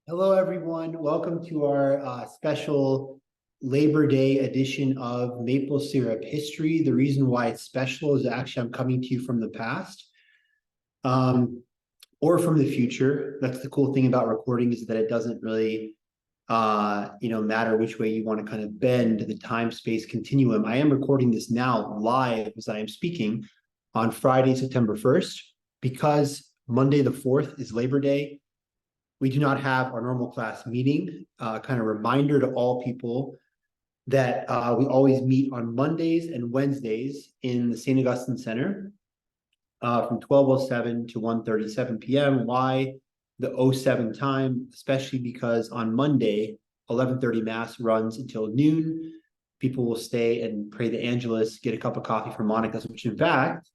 Hello, everyone. Welcome to our special Labor Day edition of Maple Syrup History. The reason why it's special is actually I'm coming to you from the past or from the future. That's the cool thing about recording is that it doesn't really matter which way you want to kind of bend the time-space continuum. I am recording this now live as I am speaking on Friday, September 1st, because Monday the 4th is Labor Day. We do not have our normal class meeting. Kind of reminder to all people that we always meet on Mondays and Wednesdays in the St. Augustine Center from 12:07 to 1:37 p.m. Why the 07 time? Especially because on Monday, 11:30 Mass runs until noon. People will stay and pray the Angelus, get a cup of coffee from Monica's, which in fact,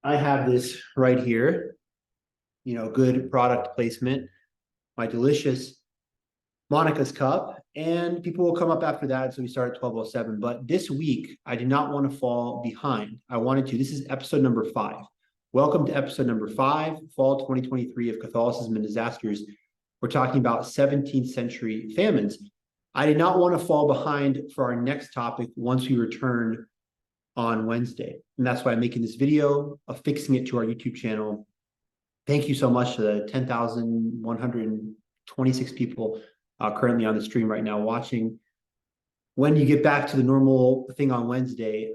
I have this right here. Good product placement, my delicious Monica's cup, and people will come up after that. So we start at 12:07. But this week, I did not want to fall behind. I wanted to. This is episode number 5. Welcome to episode number 5, fall 2023 of Catholicism and Disasters. We're talking about 17th century famines. I did not want to fall behind for our next topic once we return on Wednesday. And that's why I'm making this video, affixing it to our YouTube channel. Thank you so much to the 10,126 people currently on the stream right now watching. When you get back to the normal thing on Wednesday,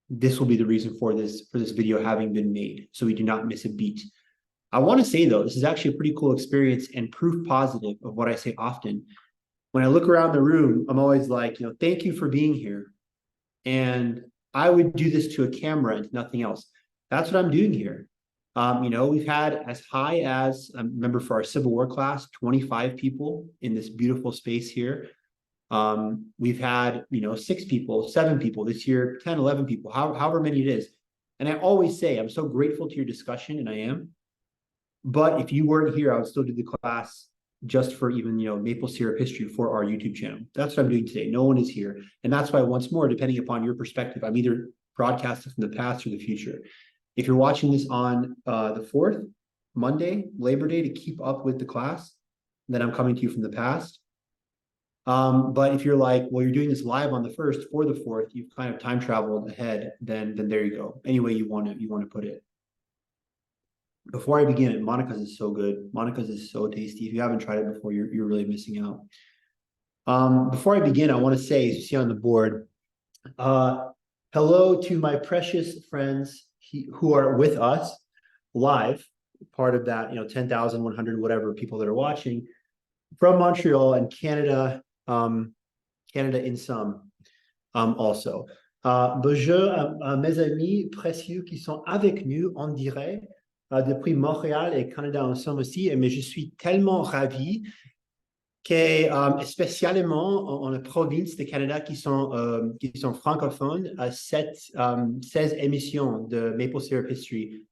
this will be the reason for this video having been made, so we do not miss a beat. I want to say, though, this is actually a pretty cool experience and proof positive of what I say often. When I look around the room, I'm always like, thank you for being here. And I would do this to a camera and nothing else. That's what I'm doing here. We've had as high as, remember for our Civil War class, 25 people in this beautiful space here. We've had, 6 people, 7 people this year, 10, 11 people, however many it is. And I always say, I'm so grateful to your discussion, and I am. But if you weren't here, I would still do the class just for even, maple syrup history for our YouTube channel. That's what I'm doing today. No one is here. And that's why, once more, depending upon your perspective, I'm either broadcasting from the past or the future. If you're watching this on the 4th, Monday, Labor Day, to keep up with the class, then I'm coming to you from the past. But if you're like, well, you're doing this live on the 1st for the 4th, you've kind of time traveled ahead, then there you go. Any way you want to put it. Before I begin, Monica's is so good. Monica's is so tasty. If you haven't tried it before, you're really missing out. Before I begin, I want to say, as you see on the board, hello to my precious friends who are with us live, part of that, 10,100 whatever people that are watching from Montreal and Canada, Canada in some also. Bonjour à mes amis précieux qui sont avec nous en direct depuis Montréal et Canada en somme aussi, mais je suis tellement ravi que spécialement en province de Canada qui sont francophones, 16 émissions de Maple Syrup History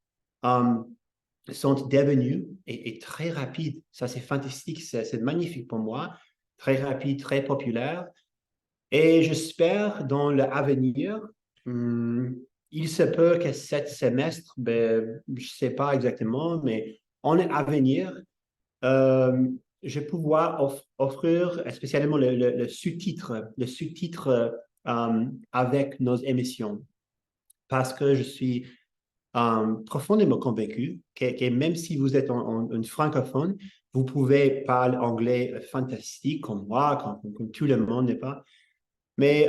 sont devenues et très rapides. Ça, c'est fantastique, c'est magnifique pour moi. Très rapide, très populaire. Et j'espère dans l'avenir, il se peut que cet semestre, je ne sais pas exactement, mais en avenir, je vais pouvoir offrir spécialement le sous-titre avec nos émissions. Parce que je suis profondément convaincu que même si vous êtes une francophone, vous pouvez parler anglais fantastique comme moi, comme tout le monde n'est pas. Mais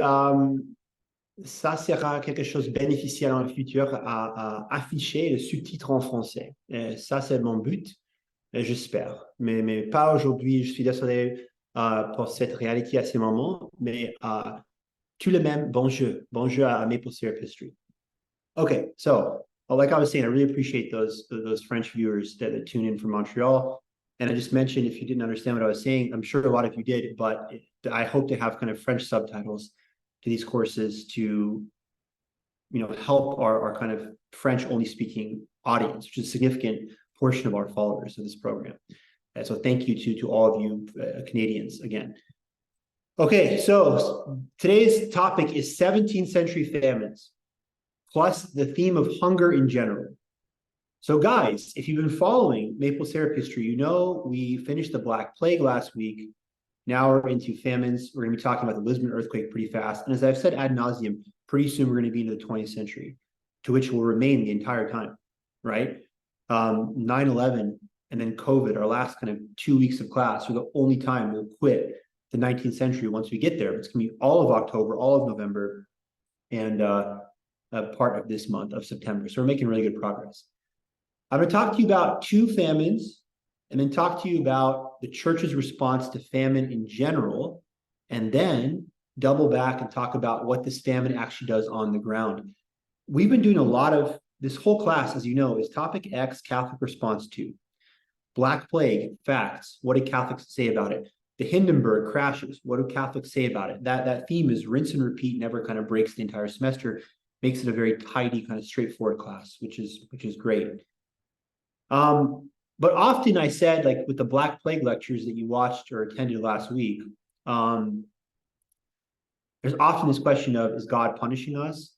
ça sera quelque chose de bénéficiaire dans le futur à afficher le sous-titre en français. Et ça, c'est mon but. J'espère, mais pas aujourd'hui. Je suis désolé pour cette réalité à ce moment, mais tout le même, bonjour à Maple Syrup History. Okay, so like I was saying, I really appreciate those French viewers that tune in from Montreal. And I just mentioned, if you didn't understand what I was saying, I'm sure a lot of you did, but I hope to have kind of French subtitles to these courses to, help our kind of French-only speaking audience, which is a significant portion of our followers of this program. And so thank you to all of you Canadians again. Okay, so today's topic is 17th century famines, plus the theme of hunger in general. So guys, if you've been following maple syrup history, you know we finished the Black Plague last week. Now we're into famines. We're going to be talking about the Lisbon earthquake pretty fast. And as I've said ad nauseum, pretty soon we're going to be into the 20th century, to which will remain the entire time, right? 9/11 and then COVID, our last kind of 2 weeks of class, are the only time we'll quit the 19th century once we get there. It's going to be all of October, all of November, and a part of this month of September. So we're making really good progress. I'm going to talk to you about two famines and then talk to you about the church's response to famine in general, and then double back and talk about what this famine actually does on the ground. We've been doing a lot of this whole class, as you know, is topic X, Catholic response to. Black Plague, facts. What do Catholics say about it? The Hindenburg crashes. What do Catholics say about it? That theme is rinse and repeat, never kind of breaks the entire semester, makes it a very tidy, kind of straightforward class, which is great. But often I said, like with the Black Plague lectures that you watched or attended last week, there's often this question of, is God punishing us?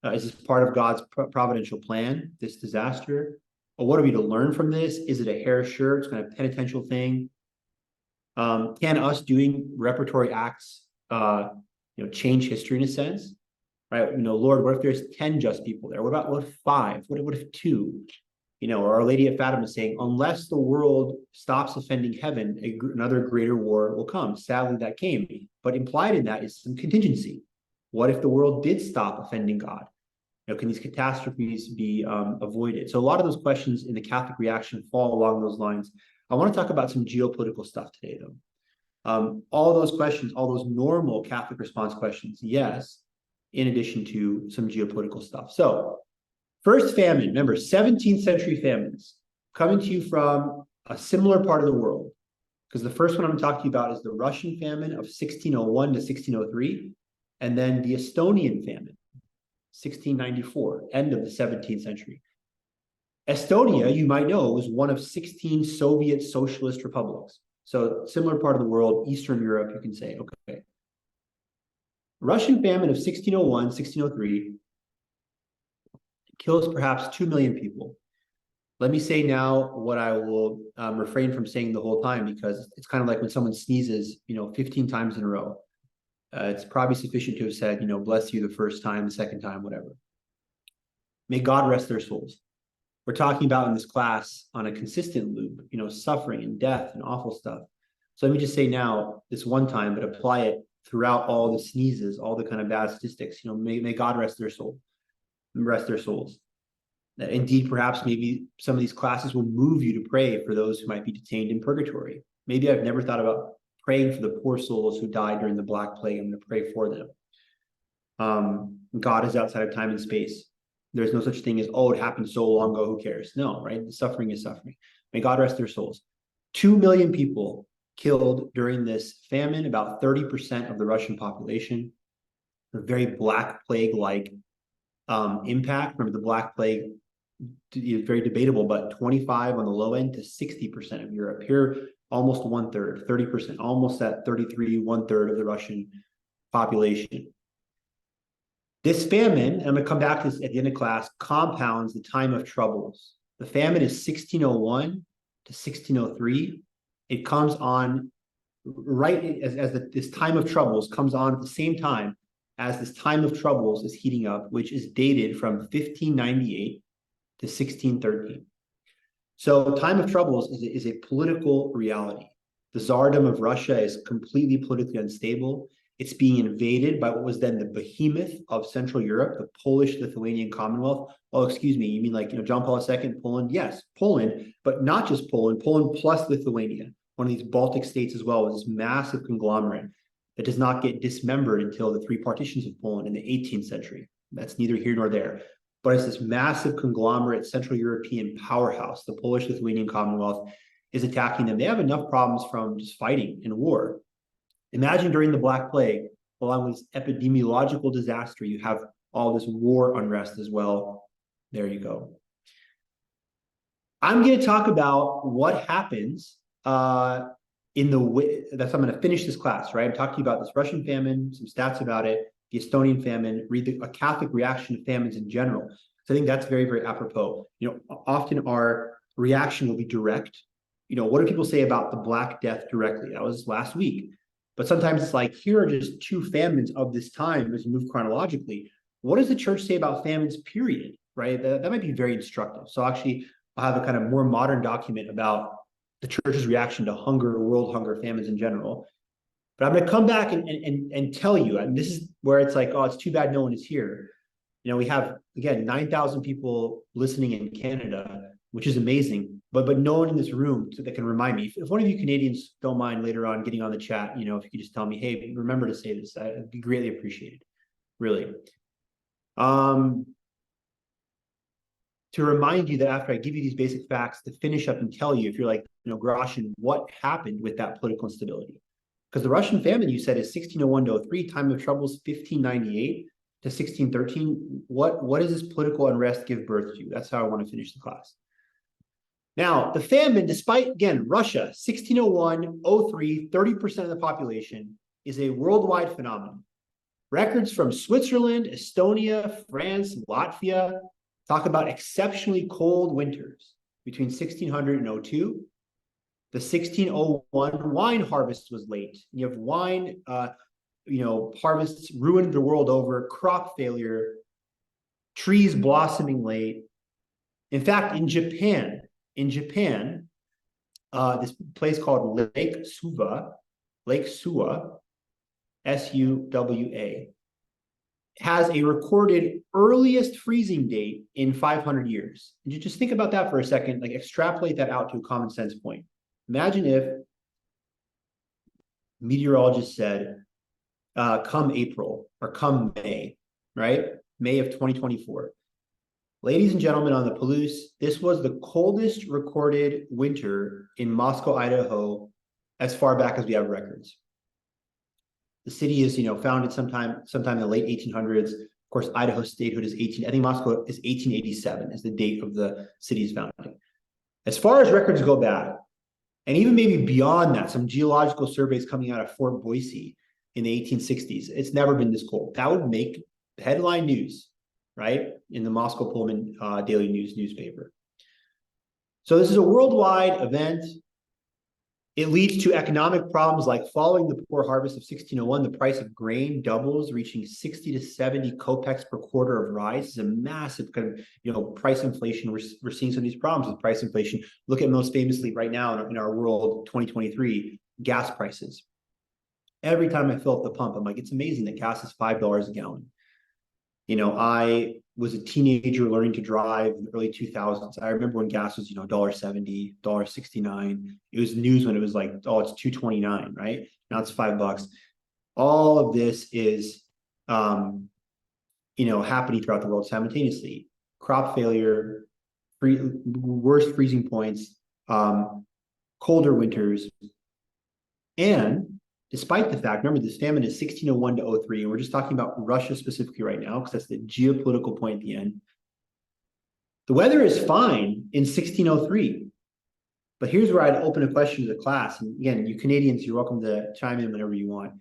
Is this part of God's providential plan, this disaster? Or what are we to learn from this? Is it a hair shirt, kind of penitential thing? Can us doing reparatory acts, change history in a sense? Right? Lord, what if there's 10 just people there? What if 5? What if 2? Or Our Lady of Fatima saying, unless the world stops offending heaven, another greater war will come. Sadly, that came. But implied in that is some contingency. What if the world did stop offending God? Can these catastrophes be avoided? So a lot of those questions in the Catholic reaction fall along those lines. I want to talk about some geopolitical stuff today, though. All those questions, all those normal Catholic response questions, yes, in addition to some geopolitical stuff. So first famine, remember, 17th century famines coming to you from a similar part of the world, because the first one I'm talking to you about is the Russian famine of 1601 to 1603, and then the Estonian famine, 1694, end of the 17th century. Estonia, you might know, was one of 16 Soviet socialist republics. So similar part of the world, Eastern Europe, you can say, okay. Russian famine of 1601, 1603, kills perhaps 2 million people. Let me say now what I will refrain from saying the whole time, because it's kind of like when someone sneezes, 15 times in a row. It's probably sufficient to have said, bless you the first time, the second time, whatever. May God rest their souls. We're talking about in this class on a consistent loop, suffering and death and awful stuff. So let me just say now, this one time, but apply it throughout all the sneezes, all the kind of bad statistics. May God rest their soul. Rest their souls. Indeed, perhaps maybe some of these classes will move you to pray for those who might be detained in purgatory. Maybe I've never thought about praying for the poor souls who died during the Black Plague. I'm going to pray for them. God is outside of time and space. There's no such thing as, it happened so long ago, who cares? No, right? The suffering is suffering. May God rest their souls. 2 million people killed during this famine, about 30% of the Russian population. A very Black Plague-like impact. Remember, the Black Plague is very debatable, but 25 on the low end to 60% of Europe. Here, almost 1/3, 30%, almost at 33, 1/3 of the Russian population. This famine, and I'm going to come back to this at the end of class, compounds the time of troubles. The famine is 1601 to 1603. It comes on right as this time of troubles comes on at the same time as this time of troubles is heating up, which is dated from 1598 to 1613. So time of troubles is a political reality. The Tsardom of Russia is completely politically unstable. It's being invaded by what was then the behemoth of Central Europe, the Polish-Lithuanian Commonwealth. Oh, excuse me, you mean like John Paul II, Poland? Yes, Poland, but not just Poland, Poland plus Lithuania, one of these Baltic states as well, was this massive conglomerate that does not get dismembered until the 3 partitions of Poland in the 18th century. That's neither here nor there. But it's this massive conglomerate Central European powerhouse. The Polish-Lithuanian Commonwealth is attacking them. They have enough problems from just fighting in war. Imagine during the Black Plague, along with this epidemiological disaster, you have all this war unrest as well. There you go. I'm going to talk about what happens I'm going to finish this class, right? I'm talking to you about this Russian famine, some stats about it, the Estonian famine, read a Catholic reaction to famines in general. So I think that's very, very apropos. Often our reaction will be direct. What do people say about the Black Death directly? That was last week. But sometimes it's like, here are just two famines of this time as we move chronologically. What does the church say about famines, period? Right? That might be very instructive. So actually, I'll have a kind of more modern document about the church's reaction to hunger, world hunger, famines in general. But I'm going to come back and tell you, and this is where it's like, oh, it's too bad no one is here. We have, again, 9,000 people listening in Canada, which is amazing, but no one in this room that can remind me. If one of you Canadians don't mind later on getting on the chat, if you could just tell me, hey, remember to say this, that'd be greatly appreciated, really. To remind you that after I give you these basic facts, to finish up and tell you, if you're like, Groshin, what happened with that political instability? Because the Russian famine, you said, is 1601 to 03, time of troubles 1598 to 1613. What does this political unrest give birth to? That's how I want to finish the class. Now, the famine, despite, again, Russia, 1601, 03, 30% of the population, is a worldwide phenomenon. Records from Switzerland, Estonia, France, Latvia talk about exceptionally cold winters between 1600 and 02. The 1601 wine harvest was late. You have wine, harvests ruined the world over, crop failure, trees blossoming late. In fact, in Japan, this place called Lake Suwa, Suwa, has a recorded earliest freezing date in 500 years. And you just think about that for a second, like extrapolate that out to a common sense point. Imagine if meteorologists said, come April or come May, right? May of 2024. Ladies and gentlemen on the Palouse, this was the coldest recorded winter in Moscow, Idaho, as far back as we have records. The city is, founded sometime in the late 1800s. Of course, Idaho statehood is I think Moscow is 1887 is the date of the city's founding. As far as records go back, and even maybe beyond that, some geological surveys coming out of Fort Boise in the 1860s, it's never been this cold. That would make headline news, right? In the Moscow Pullman Daily News newspaper. So this is a worldwide event. It leads to economic problems like following the poor harvest of 1601, the price of grain doubles, reaching 60 to 70 kopecks per quarter of rye. This is a massive kind of, price inflation. We're seeing some of these problems with price inflation. Look at most famously right now in our world, 2023, gas prices. Every time I fill up the pump, I'm like, it's amazing that gas is $5 a gallon. I was a teenager learning to drive in the early 2000s. I remember when gas was, $1.70, $1.69. It was news when it was like, oh, it's $2.29, right? Now it's $5. All of this is, happening throughout the world simultaneously. Crop failure, worst freezing points, colder winters, and despite the fact, remember, this famine is 1601 to 03, and we're just talking about Russia specifically right now, because that's the geopolitical point at the end. The weather is fine in 1603. But here's where I'd open a question to the class. And again, you Canadians, you're welcome to chime in whenever you want.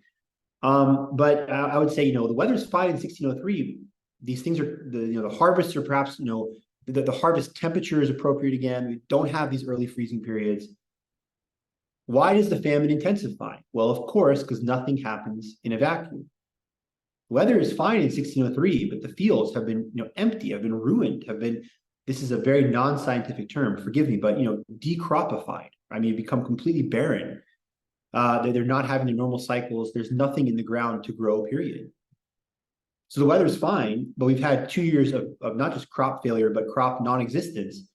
But I would say, the weather's fine in 1603. These things are, the harvests are perhaps, the harvest temperature is appropriate again. We don't have these early freezing periods. Why does the famine intensify? Well, of course, because nothing happens in a vacuum. Weather is fine in 1603, but the fields have been, empty, have been ruined, this is a very non-scientific term, forgive me, but, decropified. I mean, become completely barren. They're not having their normal cycles. There's nothing in the ground to grow, period. So the weather's fine, but we've had 2 years of not just crop failure, but crop non-existence.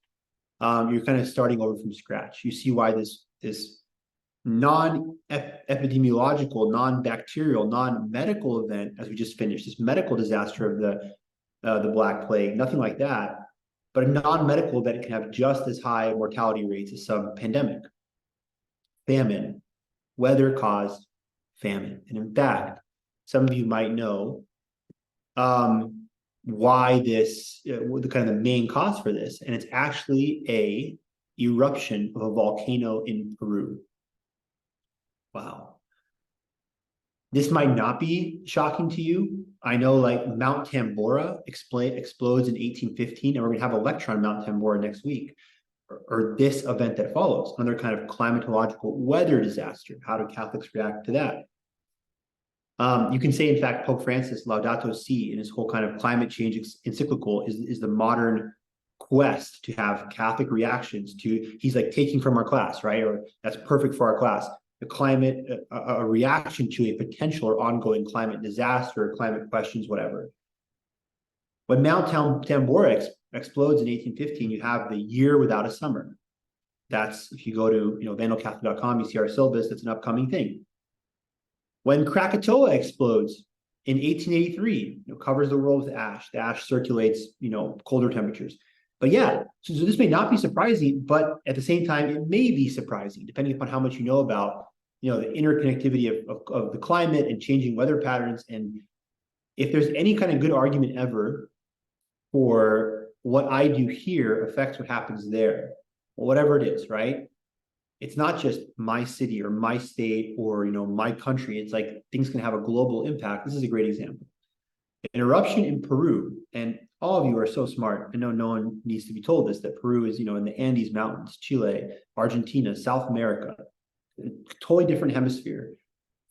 You're kind of starting over from scratch. You see why this non-epidemiological, non-bacterial, non-medical event, as we just finished, this medical disaster of the Black Plague, nothing like that, but a non-medical event can have just as high mortality rates as some pandemic. Famine, weather-caused famine. And in fact, some of you might know why this, the kind of the main cause for this, and it's actually a eruption of a volcano in Peru. Wow. This might not be shocking to you. I know like Mount Tambora explodes in 1815, and we're going to have a lecture on Mount Tambora next week, or this event that follows, another kind of climatological weather disaster. How do Catholics react to that? You can say, in fact, Pope Francis, Laudato Si, in his whole kind of climate change encyclical, is the modern quest to have Catholic reactions to, he's like taking from our class, right? Or that's perfect for our class. The climate, a reaction to a potential or ongoing climate disaster, climate questions, whatever. When Mount Tambora explodes in 1815, you have the year without a summer. That's, if you go to vandalcatholic.com, you see our syllabus, that's an upcoming thing. When Krakatoa explodes in 1883, covers the world with ash. The ash circulates, colder temperatures. But yeah, so this may not be surprising, but at the same time, it may be surprising, depending upon how much you know about, the interconnectivity of the climate and changing weather patterns. And if there's any kind of good argument ever for what I do here affects what happens there, whatever it is, right? It's not just my city or my state or my country. It's like things can have a global impact. This is a great example. An eruption in Peru, and all of you are so smart. I know no one needs to be told this, that Peru is, in the Andes Mountains, Chile, Argentina, South America, totally different hemisphere,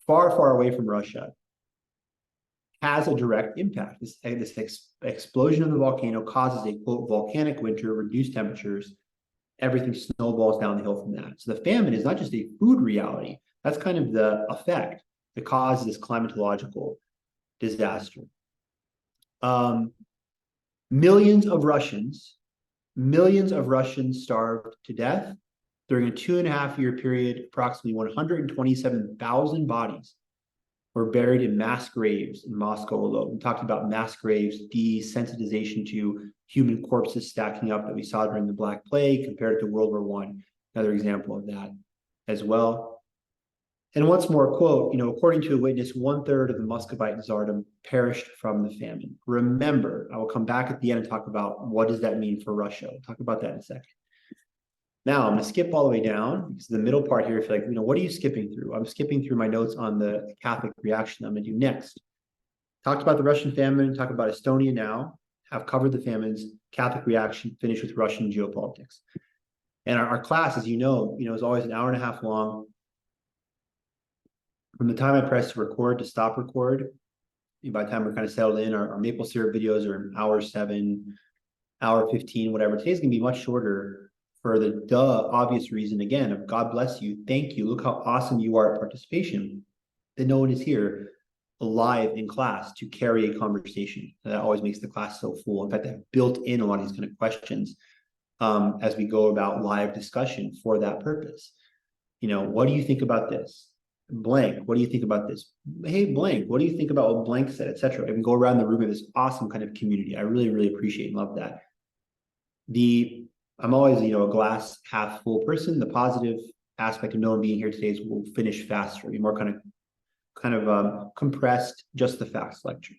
far, far away from Russia, has a direct impact. This explosion of the volcano causes a, quote, volcanic winter, reduced temperatures, everything snowballs down the hill from that. So the famine is not just a food reality. That's kind of the effect, the cause of this climatological disaster. Millions of Russians starved to death during a 2.5-year period. Approximately 127,000 bodies were buried in mass graves in Moscow alone. We talked about mass graves, desensitization to human corpses stacking up that we saw during the Black Plague compared to World War I. Another example of that as well. And once more, quote, according to a witness, 1/3 of the Muscovite Tsardom perished from the famine. Remember, I will come back at the end and talk about what does that mean for Russia. We'll talk about that in a second. Now, I'm going to skip all the way down because the middle part here, if you're like, what are you skipping through? I'm skipping through my notes on the Catholic reaction I'm going to do next. Talked about the Russian famine, talk about Estonia now, have covered the famines, Catholic reaction, finish with Russian geopolitics. And our class, as you know, is always an hour and a half long. From the time I press to record to stop record, by the time we're kind of settled in, our maple syrup videos are an hour 7, hour 15, whatever. Today's going to be much shorter for the obvious reason, again, of God bless you, thank you, look how awesome you are at participation, that no one is here live in class to carry a conversation. That always makes the class so full. In fact, I've built in a lot of these kind of questions as we go about live discussion for that purpose. What do you think about this? Blank, what do you think about this? Hey, blank, what do you think about what blank said, etc. And go around the room in this awesome kind of community. I really, really appreciate and love that. I'm always, a glass half full person. The positive aspect of no one being here today is we'll finish faster, be more kind of compressed, just the facts lecture.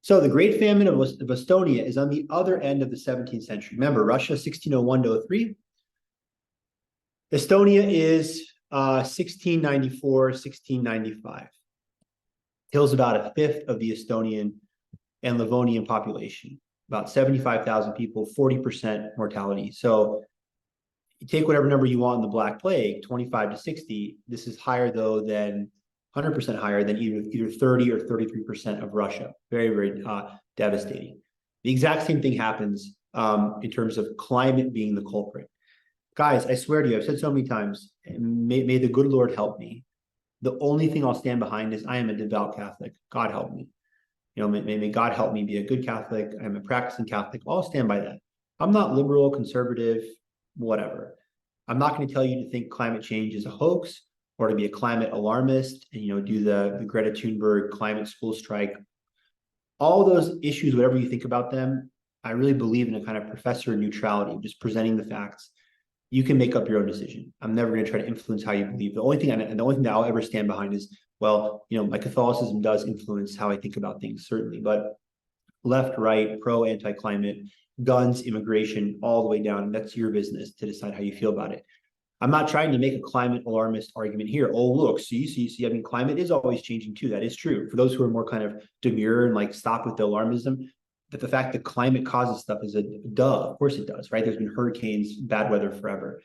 So the Great Famine of Estonia is on the other end of the 17th century. Remember, Russia, 1601 to 03. Estonia is 1694, 1695. Kills about 1/5 of the Estonian and Livonian population, about 75,000 people, 40% mortality. So you take whatever number you want in the Black Plague, 25 to 60. This is higher, though, than 100% higher than either 30 or 33% of Russia. Very, very devastating. The exact same thing happens in terms of climate being the culprit. Guys, I swear to you, I've said so many times, may the good Lord help me. The only thing I'll stand behind is I am a devout Catholic. God help me. May God help me be a good Catholic. I'm a practicing Catholic. I'll stand by that. I'm not liberal, conservative, whatever. I'm not going to tell you to think climate change is a hoax or to be a climate alarmist and do the Greta Thunberg climate school strike. All those issues, whatever you think about them, I really believe in a kind of professor neutrality, just presenting the facts. You can make up your own decision. I'm never going to try to influence how you believe. The only thing that I'll ever stand behind is, well, my Catholicism does influence how I think about things, certainly, but left, right, pro, anti-climate, guns, immigration, all the way down, that's your business to decide how you feel about it. I'm not trying to make a climate alarmist argument here. Oh, look, see. I mean, climate is always changing too. That is true. For those who are more kind of demure and like stop with the alarmism, that the fact that climate causes stuff is a duh. Of course it does, right? There's been hurricanes, bad weather forever.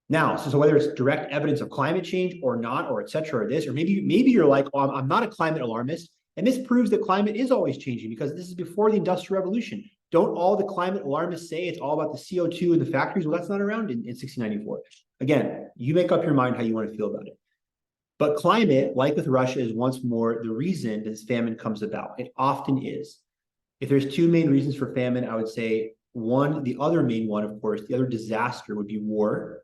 Now, so whether it's direct evidence of climate change or not, or et cetera, or this, or maybe you're like, oh, I'm not a climate alarmist. And this proves that climate is always changing because this is before the Industrial Revolution. Don't all the climate alarmists say it's all about the CO2 in the factories? Well, that's not around in 1694. Again, you make up your mind how you want to feel about it. But climate, like with Russia, is once more the reason this famine comes about. It often is. If there's two main reasons for famine, I would say one, the other main one, of course, the other disaster would be war.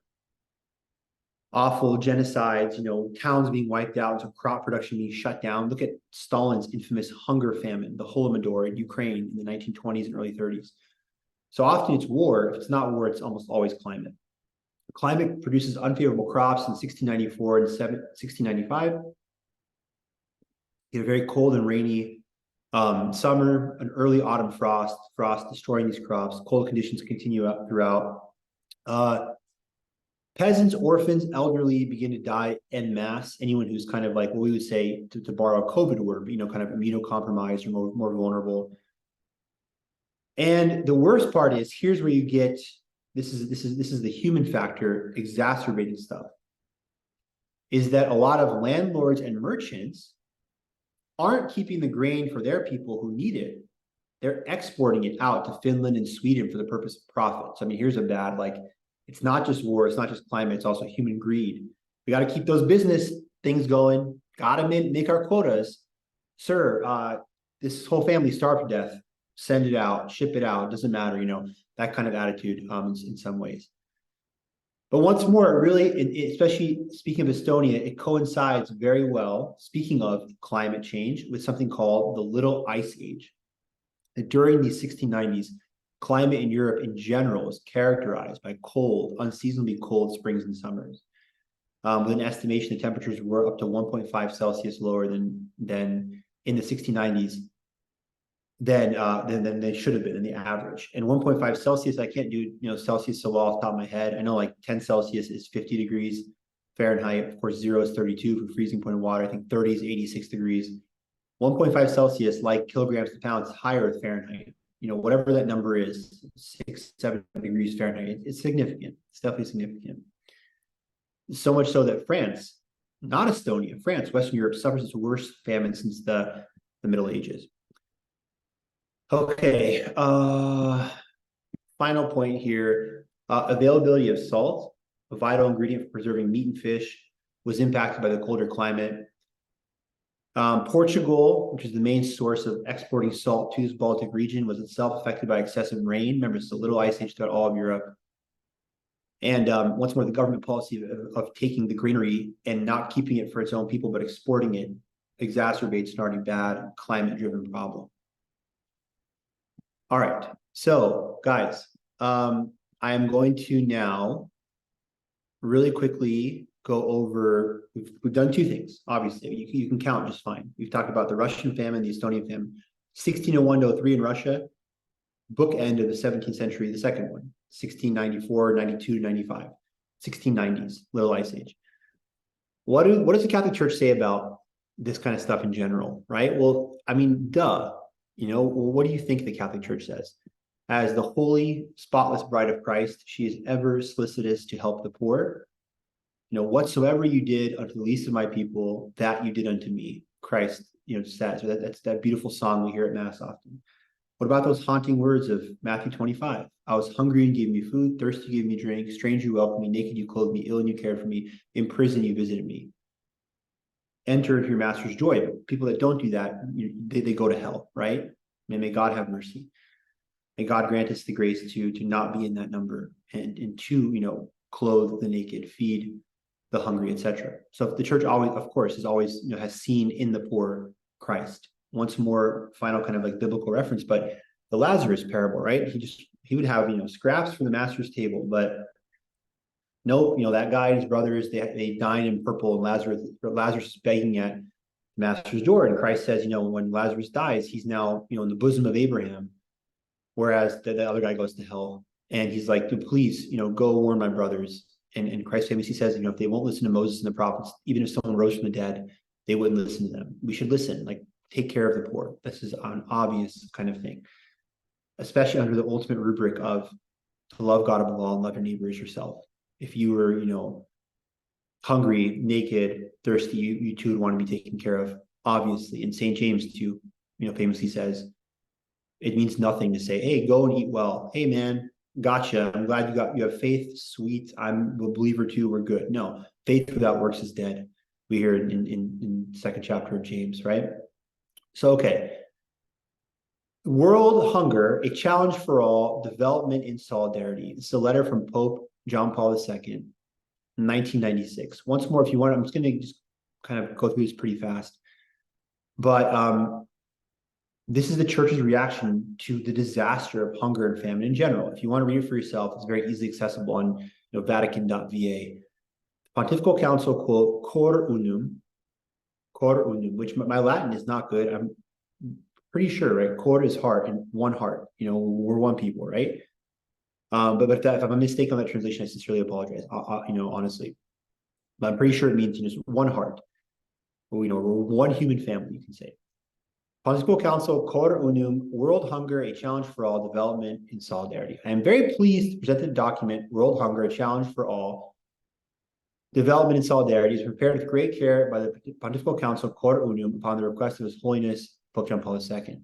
Awful genocides, towns being wiped out, so crop production being shut down. Look at Stalin's infamous hunger famine, the Holodomor in Ukraine in the 1920s and early 30s. So often it's war. If it's not war, it's almost always climate. Climate produces unfavorable crops in 1694 and 1695. You get a very cold and rainy summer, an early autumn frost destroying these crops. Cold conditions continue up throughout. Peasants, orphans, elderly begin to die en masse. Anyone who's kind of like what we would say, to borrow a COVID word, kind of immunocompromised or more vulnerable. And the worst part is, here's where you get this is the human factor exacerbating stuff. Is that a lot of landlords and merchants aren't keeping the grain for their people who need it. They're exporting it out to Finland and Sweden for the purpose of profit. So I mean, here's a bad, like, it's not just war, it's not just climate, it's also human greed. We got to keep those business things going, got to make our quotas. Sir, this whole family starved to death. Send it out, ship it out, doesn't matter, that kind of attitude in some ways. But once more, really, especially speaking of Estonia, it coincides very well, speaking of climate change, with something called the Little Ice Age. During the 1690s, climate in Europe in general is characterized by cold, unseasonably cold springs and summers. With an estimation, the temperatures were up to 1.5 Celsius lower than in the 1690s than they should have been in the average. And 1.5 Celsius, I can't do Celsius so well off the top of my head. I know like 10 Celsius is 50 degrees Fahrenheit. Of course, 0 is 32 for freezing point of water. I think 30 is 86 degrees. 1.5 Celsius, like kilograms to pounds, higher with Fahrenheit. Whatever that number is, 6-7 degrees Fahrenheit, it's significant. It's definitely significant. So much so that France, not Estonia, France, Western Europe, suffers its worst famine since the Middle Ages. Okay, final point here. Availability of salt, a vital ingredient for preserving meat and fish, was impacted by the colder climate. Portugal, which is the main source of exporting salt to this Baltic region, was itself affected by excessive rain. Remember, it's a little ice age throughout all of Europe. And once more, the government policy of taking the greenery and not keeping it for its own people, but exporting it, exacerbates an already bad climate-driven problem. All right, so guys, I am going to now really quickly go over, we've done two things, obviously. You can count just fine. We've talked about the Russian famine, the Estonian famine, 1601 to 03 in Russia, bookend of the 17th century, the second one, 1694, 92, 95, 1690s, Little Ice Age. What does the Catholic Church say about this kind of stuff in general, right? Well, I mean, duh. What do you think the Catholic Church says? As the holy, spotless bride of Christ, she is ever solicitous to help the poor. Whatsoever you did unto the least of my people, that you did unto me, Christ, says. So that's that beautiful song we hear at Mass often. What about those haunting words of Matthew 25? I was hungry and you gave me food, thirsty you gave me drink, stranger you welcomed me, naked you clothed me, ill and you cared for me, in prison you visited me. Enter into your master's joy. But people that don't do that, they go to hell, right? May God have mercy. May God grant us the grace to not be in that number and to, clothe the naked, feed the hungry, etc. So the church always, of course, is always, has seen in the poor Christ. Once more, final kind of like biblical reference, but the Lazarus parable, right? He would have, scraps from the master's table, but nope, that guy and his brothers, they dine in purple, and Lazarus is begging at the master's door. And Christ says, when Lazarus dies, he's now, in the bosom of Abraham, whereas the other guy goes to hell. And he's like, please, go warn my brothers And Christ famously says, if they won't listen to Moses and the prophets, even if someone rose from the dead, they wouldn't listen to them. We should listen, like take care of the poor. This is an obvious kind of thing, especially under the ultimate rubric of to love God above all and love your neighbor as yourself. If you were, hungry, naked, thirsty, you too would want to be taken care of, obviously. And St. James too, famously says, it means nothing to say, hey, go and eat well. Hey man, gotcha. I'm glad you have faith. Sweet. I'm a believer too. We're good. No, faith without works is dead. We hear it in second chapter of James, right? So, okay. World hunger, a challenge for all, development in solidarity. It's a letter from Pope John Paul II, 1996. Once more, if you want, I'm just going to just kind of go through this pretty fast. But this is the church's reaction to the disaster of hunger and famine in general. If you want to read it for yourself, it's very easily accessible on Vatican.va. Pontifical Council, quote, cor unum, which my Latin is not good. I'm pretty sure, right? Cor is heart and one heart. We're one people, right? But if I'm mistaken on that translation, I sincerely apologize. Honestly, but I'm pretty sure it means one heart. We're one human family, you can say. Pontifical Council, Cor Unum, World Hunger, a Challenge for All, Development in Solidarity. I am very pleased to present the document, World Hunger, a Challenge for All, Development in Solidarity, is prepared with great care by the Pontifical Council, Cor Unum, upon the request of His Holiness, Pope John Paul II.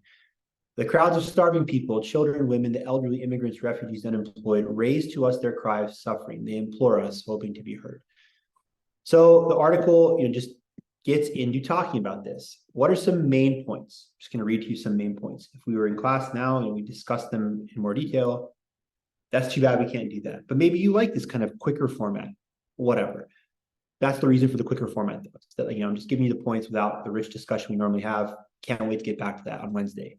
The crowds of starving people, children, women, the elderly, immigrants, refugees, unemployed, raise to us their cry of suffering. They implore us, hoping to be heard. So the article, just gets into talking about this. What are some main points? I'm just going to read to you some main points. If we were in class now and we discussed them in more detail, that's too bad we can't do that. But maybe you like this kind of quicker format, whatever. That's the reason for the quicker format, though. That, I'm just giving you the points without the rich discussion we normally have. Can't wait to get back to that on Wednesday.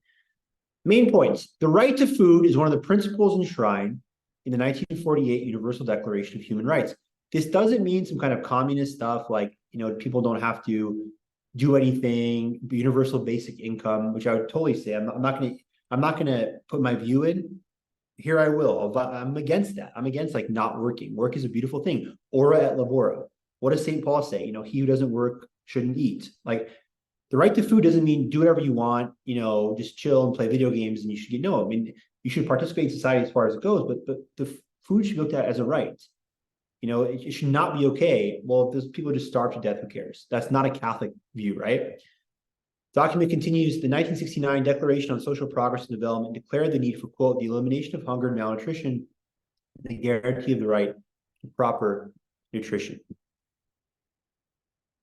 Main points. The right to food is one of the principles enshrined in the 1948 Universal Declaration of Human Rights. This doesn't mean some kind of communist stuff like, people don't have to do anything, universal basic income, which I would totally say. I'm not gonna put my view in. Here I will. I'm against that. I'm against like not working. Work is a beautiful thing. Ora et labora. What does St. Paul say? He who doesn't work shouldn't eat. Like, the right to food doesn't mean do whatever you want, just chill and play video games and you should no. I mean, you should participate in society as far as it goes, but the food should be looked at as a right. It should not be okay. Well, if those people just starve to death, who cares? That's not a Catholic view, right? Document continues, the 1969 Declaration on Social Progress and Development declared the need for, quote, the elimination of hunger and malnutrition, and the guarantee of the right to proper nutrition.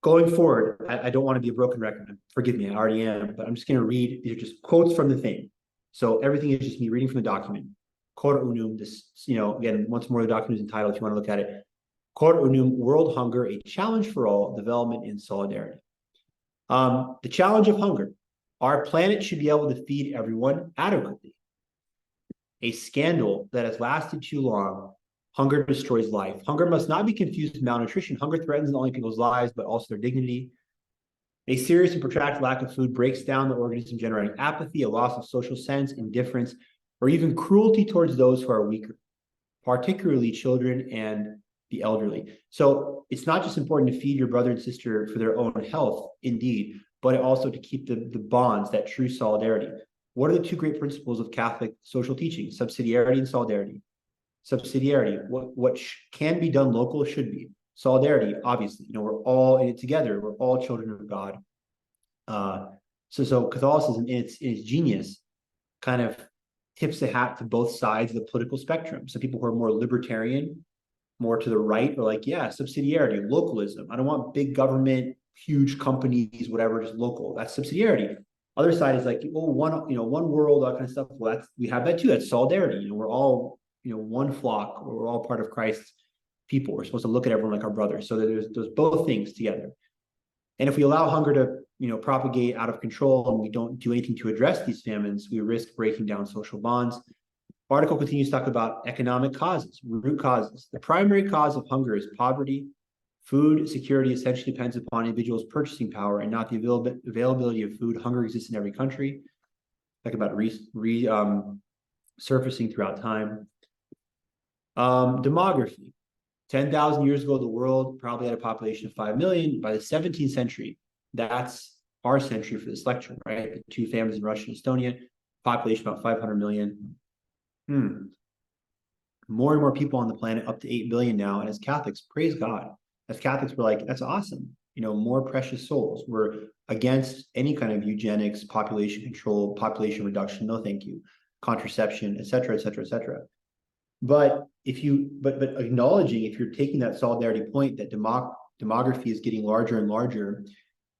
Going forward, I don't want to be a broken record. Forgive me, I already am, but I'm just going to read. These are just quotes from the thing. So everything is just me reading from the document. Cor Unum, this, again, once more, the document is entitled, if you want to look at it. Cor Unum, World Hunger, a Challenge for All, Development in Solidarity. The challenge of hunger. Our planet should be able to feed everyone adequately. A scandal that has lasted too long. Hunger destroys life. Hunger must not be confused with malnutrition. Hunger threatens not only people's lives, but also their dignity. A serious and protracted lack of food breaks down the organism, generating apathy, a loss of social sense, indifference, or even cruelty towards those who are weaker, particularly children and the elderly. So it's not just important to feed your brother and sister for their own health, indeed, but also to keep the bonds, that true solidarity. What are the two great principles of Catholic social teaching? Subsidiarity and solidarity. Subsidiarity, what can be done local should be. Solidarity, obviously, we're all in it together. We're all children of God. So Catholicism, in its genius, kind of tips the hat to both sides of the political spectrum. So people who are more libertarian, more to the right, are like, yeah, subsidiarity, localism. I don't want big government, huge companies, whatever, just local. That's subsidiarity. Other side is like, well, one world, that kind of stuff. Well, we have that too. That's solidarity. We're all, one flock. We're all part of Christ's people. We're supposed to look at everyone like our brothers. So there's both things together. And if we allow hunger to, propagate out of control and we don't do anything to address these famines, we risk breaking down social bonds. Article continues to talk about economic causes, root causes. The primary cause of hunger is poverty. Food security essentially depends upon individuals' purchasing power and not the availability of food. Hunger exists in every country. Talk about surfacing throughout time. Demography. 10,000 years ago, the world probably had a population of 5 million. By the 17th century, that's our century for this lecture, right? The two famines in Russia and Estonia, population about 500 million. More and more people on the planet, up to 8 billion now. And as Catholics, praise God. As Catholics, we're like, that's awesome. More precious souls. We're against any kind of eugenics, population control, population reduction. No, thank you. Contraception, et cetera, et cetera, et cetera. But but acknowledging, if you're taking that solidarity point, that demography is getting larger and larger,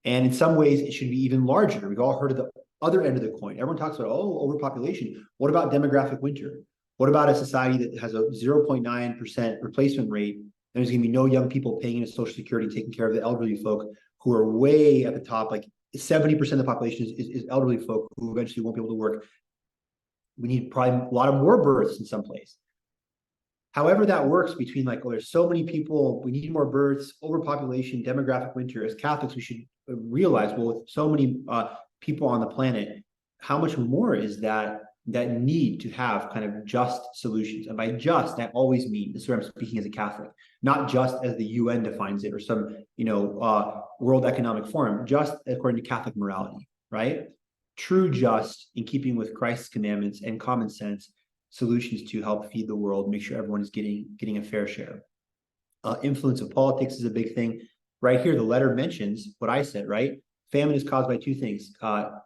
and in some ways it should be even larger. We've all heard of the other end of the coin. Everyone talks about, overpopulation. What about demographic winter? What about a society that has a 0.9% replacement rate? There's going to be no young people paying into Social Security, taking care of the elderly folk who are way at the top. Like 70% of the population is elderly folk who eventually won't be able to work. We need probably a lot of more births in some place. However that works between there's so many people, we need more births, overpopulation, demographic winter. As Catholics, we should realize, well, with so many people on the planet, how much more is that need to have kind of just solutions? And by just, I always mean, this is where I'm speaking as a Catholic, not just as the UN defines it or some, World Economic Forum, just according to Catholic morality, right? True just, in keeping with Christ's commandments and common sense, solutions to help feed the world, make sure everyone is getting a fair share. Influence of politics is a big thing. Right here, the letter mentions what I said, right? Famine is caused by two things,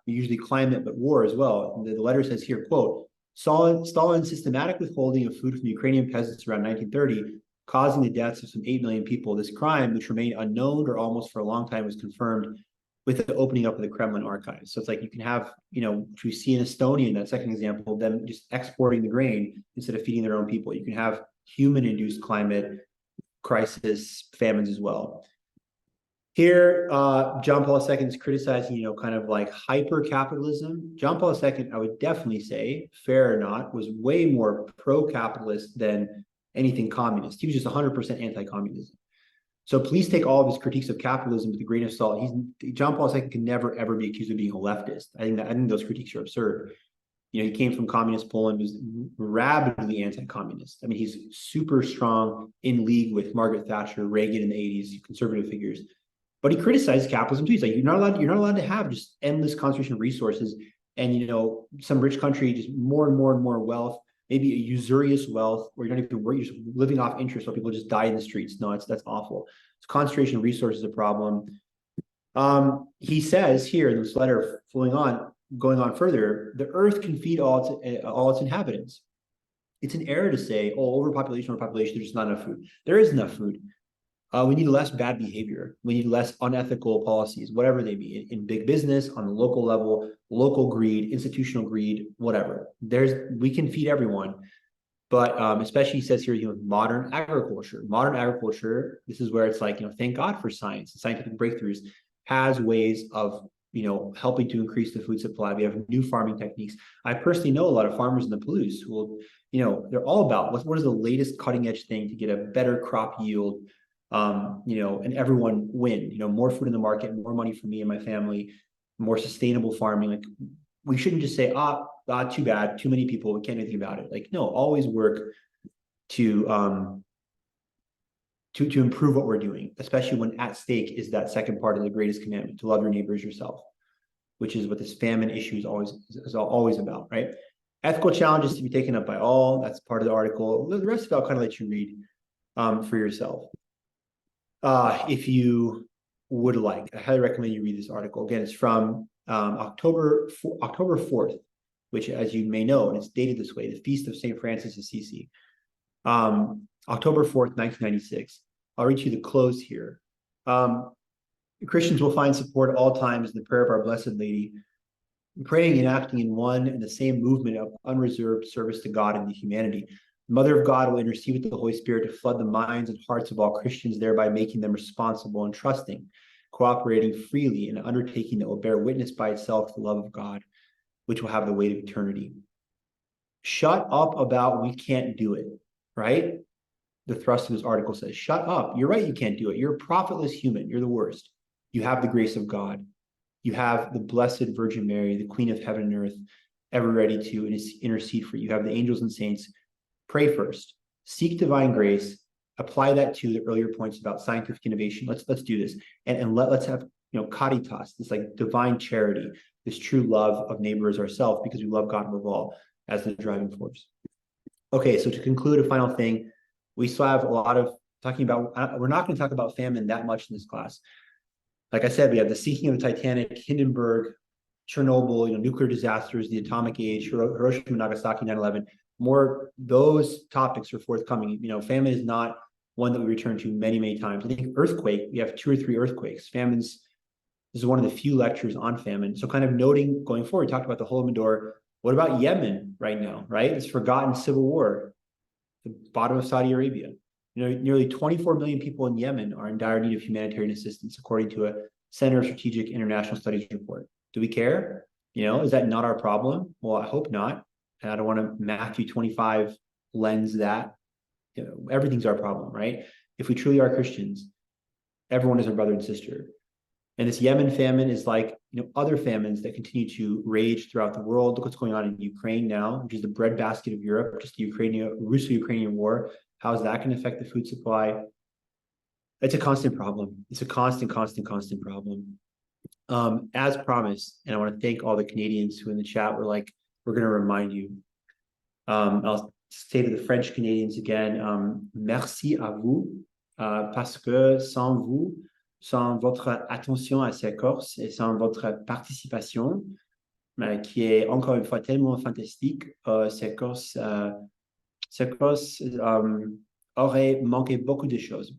usually climate, but war as well. The letter says here, quote, Stalin's systematic withholding of food from Ukrainian peasants around 1930, causing the deaths of some 8 million people. This crime, which remained unknown or almost for a long time, was confirmed with the opening up of the Kremlin archives. So it's like you can have, which we see in Estonia in that second example, them just exporting the grain instead of feeding their own people. You can have human-induced climate crisis, famines as well. Here, John Paul II is criticizing, kind of like hyper-capitalism. John Paul II, I would definitely say, fair or not, was way more pro-capitalist than anything communist. He was just 100% anti-communism. So please take all of his critiques of capitalism with a grain of salt. John Paul II can never ever be accused of being a leftist. I think those critiques are absurd. He came from communist Poland, was rabidly anti-communist. I mean, he's super strong in league with Margaret Thatcher, Reagan in the 80s, conservative figures. But he criticized capitalism too. He's like, you're not allowed to have just endless concentration of resources and some rich country just more and more and more wealth, maybe a usurious wealth where you don't even work, you're just living off interest while people just die in the streets. No, that's awful. So concentration of resources is a problem. He says here in this letter, going on further, the earth can feed all its inhabitants. It's an error to say, overpopulation, there's just not enough food. There is enough food. We need less bad behavior. We need less unethical policies, whatever they be, in big business, on the local level, local greed, institutional greed, whatever. We can feed everyone, but especially he says here, modern agriculture. Modern agriculture, this is where it's like, thank God for science and scientific breakthroughs, has ways of helping to increase the food supply. We have new farming techniques. I personally know a lot of farmers in the Palouse who will, they're all about what is the latest cutting edge thing to get a better crop yield. And everyone win, more food in the market, more money for me and my family, more sustainable farming. Like we shouldn't just say, too bad, too many people, we can't do anything about it. Like, no, always work to improve what we're doing, especially when at stake is that second part of the greatest commandment, to love your neighbor as yourself, which is what this famine issue is always about, right? Ethical challenges to be taken up by all. That's part of the article. The rest of it I'll kind of let you read for yourself. If you would like, I highly recommend you read this article. Again, it's from October 4th, which, as you may know, and it's dated this way, the Feast of St. Francis of Assisi, October 4th, 1996. I'll read you the close here. Christians will find support at all times in the prayer of our Blessed Lady, praying and acting in one and the same movement of unreserved service to God and to humanity. Mother of God will intercede with the Holy Spirit to flood the minds and hearts of all Christians, thereby making them responsible and trusting, cooperating freely in an undertaking that will bear witness by itself to the love of God, which will have the weight of eternity. Shut up about we can't do it, right? The thrust of this article says, shut up. You're right, you can't do it. You're a profitless human. You're the worst. You have the grace of God. You have the Blessed Virgin Mary, the Queen of Heaven and Earth, ever ready to intercede for you. You have the angels and saints. Pray first. Seek divine grace. apply that to the earlier points about scientific innovation. Let's do this, and let's have caritas, this like divine charity, this true love of neighbor as ourselves, because we love God above all, as the driving force. Okay, so to conclude, a final thing, we still have a lot of talking about. We're not going to talk about famine that much in this class. Like I said, we have the sinking of the Titanic, Hindenburg, Chernobyl, nuclear disasters, the atomic age, Hiroshima, Nagasaki, 9/11. More those topics are forthcoming. Famine is not one that we return to many, many times. I think earthquake, we have 2 or 3 earthquakes. Famines, this is one of the few lectures on famine. So kind of noting going forward, we talked about the Holodomor. What about Yemen right now, right? This forgotten civil war, the bottom of Saudi Arabia. Nearly 24 million people in Yemen are in dire need of humanitarian assistance, according to a Center of Strategic International Studies report. Do we care? Is that not our problem? Well, I hope not. And I don't want to Matthew 25 lens that. Everything's our problem, right? If we truly are Christians, everyone is our brother and sister. And this Yemen famine is like, other famines that continue to rage throughout the world. Look what's going on in Ukraine now, which is the breadbasket of Europe, just the Russo-Ukrainian war. How is that going to affect the food supply? It's a constant problem. It's a constant problem. As promised, and I want to thank all the Canadians who in the chat were like, we're going to remind you. I'll say to the French Canadians again, merci à vous, parce que sans vous, sans votre attention à ces courses et sans votre participation, qui est encore une fois tellement fantastique, ces courses auraient manqué beaucoup de choses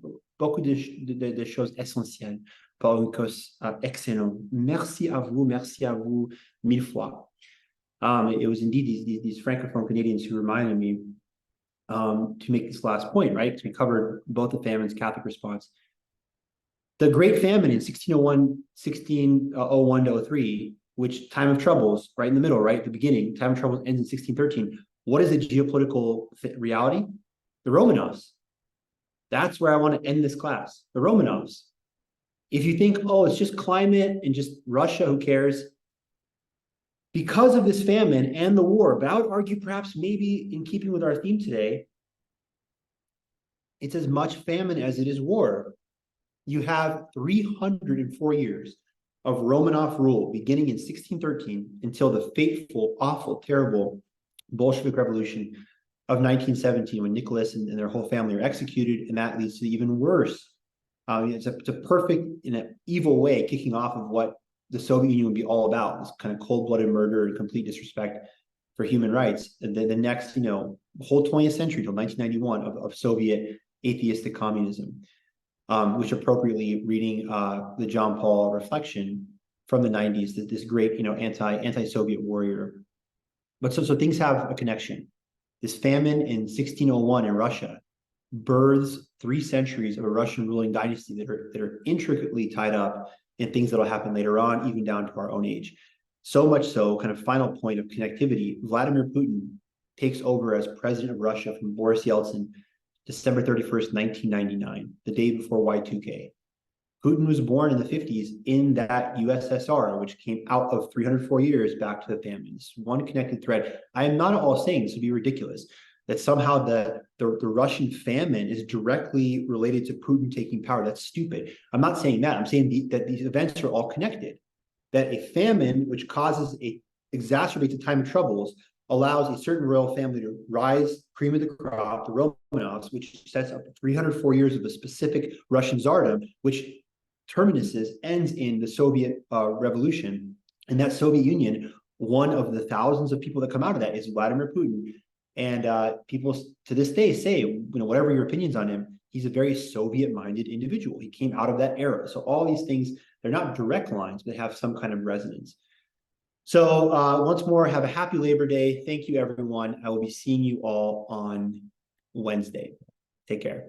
choses essentielles pour une course excellente. Merci à vous 1000 fois. It was indeed these Francophone Canadians who reminded me to make this last point, right? Because we covered both the famines, Catholic response. The Great Famine in 1601 to 03, which time of troubles, right in the middle, right at the beginning, time of troubles ends in 1613. What is the geopolitical reality? The Romanovs. That's where I want to end this class. The Romanovs. If you think, oh, it's just climate and just Russia, who cares? Because of this famine and the war, but I would argue perhaps maybe in keeping with our theme today, it's as much famine as it is war. You have 304 years of Romanov rule beginning in 1613 until the fateful, awful, terrible Bolshevik Revolution of 1917, when Nicholas and their whole family are executed, and that leads to even worse. It's a perfect, in an evil way, kicking off of what the Soviet Union would be all about, this kind of cold-blooded murder and complete disrespect for human rights. And then the next, whole 20th century till 1991 of Soviet atheistic communism, which appropriately reading the John Paul reflection from the 90s, that this great, anti-Soviet warrior. But so things have a connection. This famine in 1601 in Russia births 3 centuries of a Russian ruling dynasty that are intricately tied up in things that'll happen later on, even down to our own age. So much so, kind of final point of connectivity, Vladimir Putin takes over as president of Russia from Boris Yeltsin, December 31st, 1999, the day before Y2K. Putin was born in the 50s in that USSR, which came out of 304 years back to the famines. One connected thread. I am not at all saying this would be ridiculous, that somehow the Russian famine is directly related to Putin taking power. That's stupid. I'm not saying that. I'm saying that these events are all connected. That a famine, which exacerbates the time of troubles, allows a certain royal family to rise, cream of the crop, the Romanovs, which sets up 304 years of a specific Russian czardom, which ends in the Soviet Revolution. And that Soviet Union, one of the thousands of people that come out of that is Vladimir Putin. And people to this day say, whatever your opinions on him, he's a very Soviet-minded individual. He came out of that era. So all these things, they're not direct lines, but they have some kind of resonance. So once more, have a happy Labor Day. Thank you, everyone. I will be seeing you all on Wednesday. Take care.